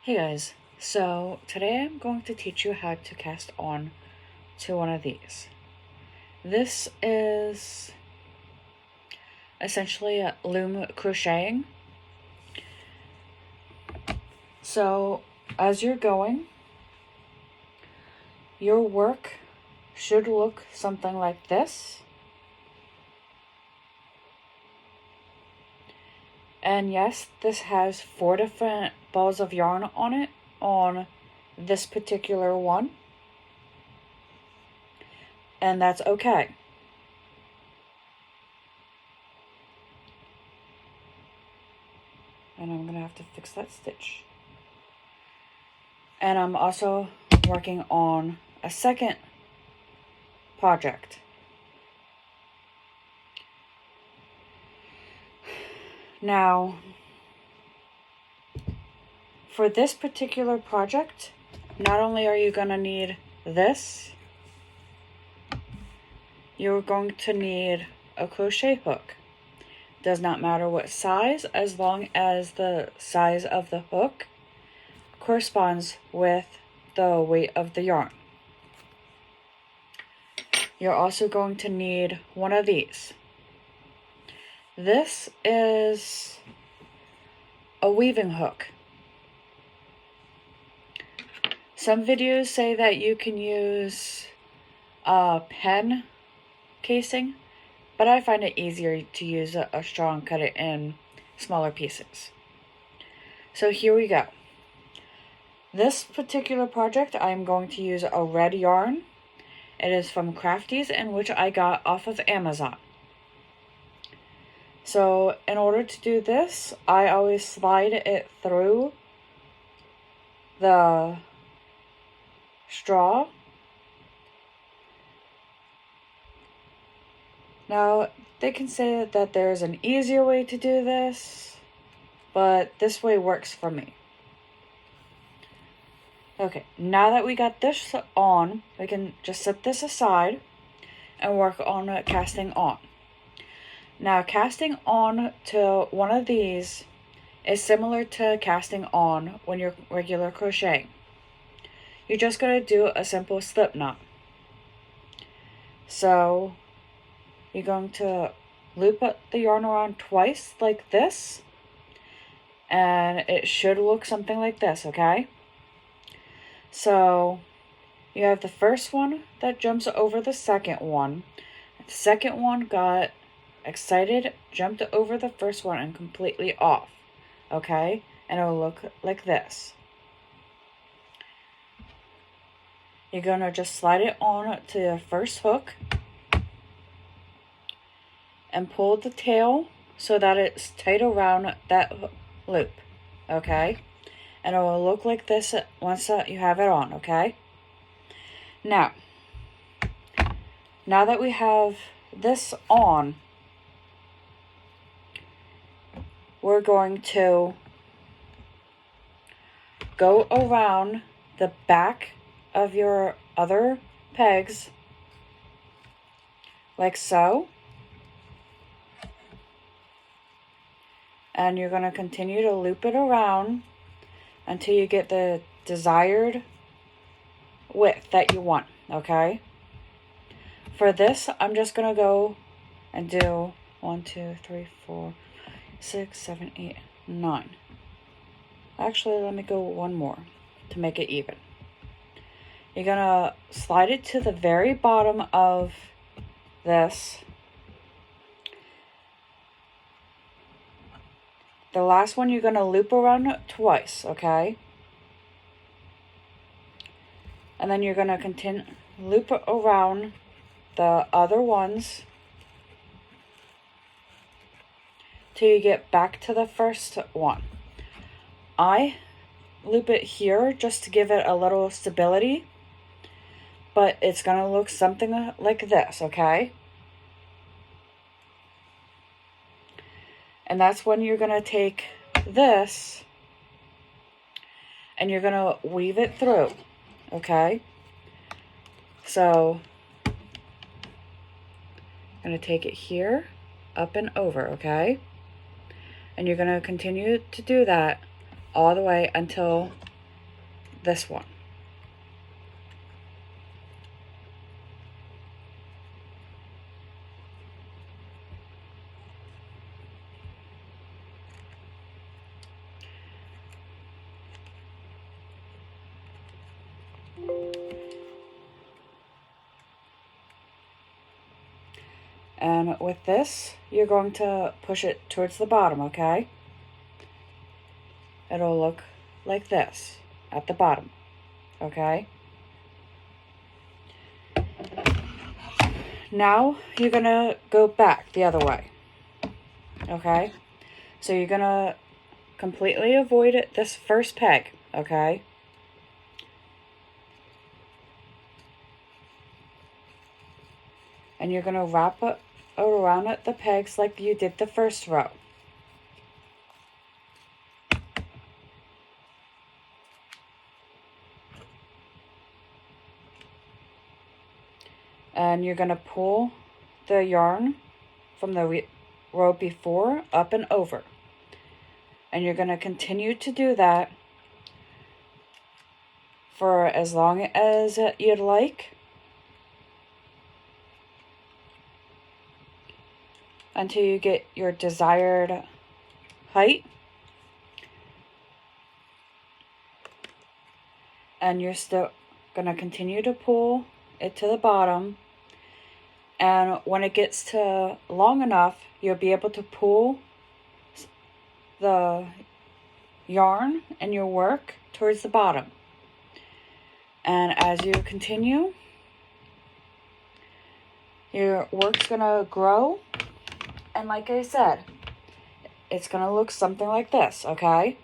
Hey guys, so today I'm going to teach you how to cast on to one of these. This is essentially a loom crocheting. So as you're going, your work should look something like this. And yes, this has 4 different balls of yarn on it on this particular one. And that's okay. And I'm gonna have to fix that stitch. And I'm also working on a second project. Now, for this particular project, not only are you gonna need this, you're going to need a crochet hook. Does not matter what size, as long as the size of the hook corresponds with the weight of the yarn. You're also going to need one of these. This is a weaving hook. Some videos say that you can use a pen casing, but I find it easier to use a straw and cut it in smaller pieces. So here we go. This particular project, I'm going to use a red yarn. It is from Crafties, and which I got off of Amazon. So in order to do this, I always slide it through the straw. Now, they can say that there's an easier way to do this, but this way works for me. Okay, now that we got this on, we can just set this aside and work on casting on. Now, casting on to one of these is similar to casting on when you're regular crocheting. You're just going to do a simple slip knot. So you're going to loop up the yarn around twice like this, and it should look something like this, okay? So you have the first one that jumps over the second one. The second one got excited, jumped over the first one and completely off, okay? And it'll look like this. You're going to just slide it on to the first hook and pull the tail so that it's tight around that loop, okay? And it will look like this once you have it on, okay? Now that we have this on, we're going to go around the back of your other pegs like so. And you're going to continue to loop it around until you get the desired width that you want, okay? For this, I'm just going to go and do 1, 2, 3, 4, 6, 7, 8, 9. Actually, let me go one more to make it even. You're going to slide it to the very bottom of this. The last one you're going to loop around twice, okay? And then you're going to continue loop around the other ones till you get back to the first one. I loop it here just to give it a little stability, but it's going to look something like this, okay? And that's when you're going to take this and you're going to weave it through, okay? So I'm going to take it here, up and over, okay? And you're going to continue to do that all the way until this one. And with this, you're going to push it towards the bottom, okay? It'll look like this at the bottom, okay? Now you're gonna go back the other way, okay? So you're gonna completely avoid this first peg, okay? And you're gonna wrap it around at the pegs like you did the first row. And you're gonna pull the yarn from the row before up and over. And you're gonna continue to do that for as long as you'd like, until you get your desired height. And you're still gonna continue to pull it to the bottom, and when it gets to long enough, you'll be able to pull the yarn and your work towards the bottom. And as you continue, your work's gonna grow, and like I said, it's gonna look something like this, okay?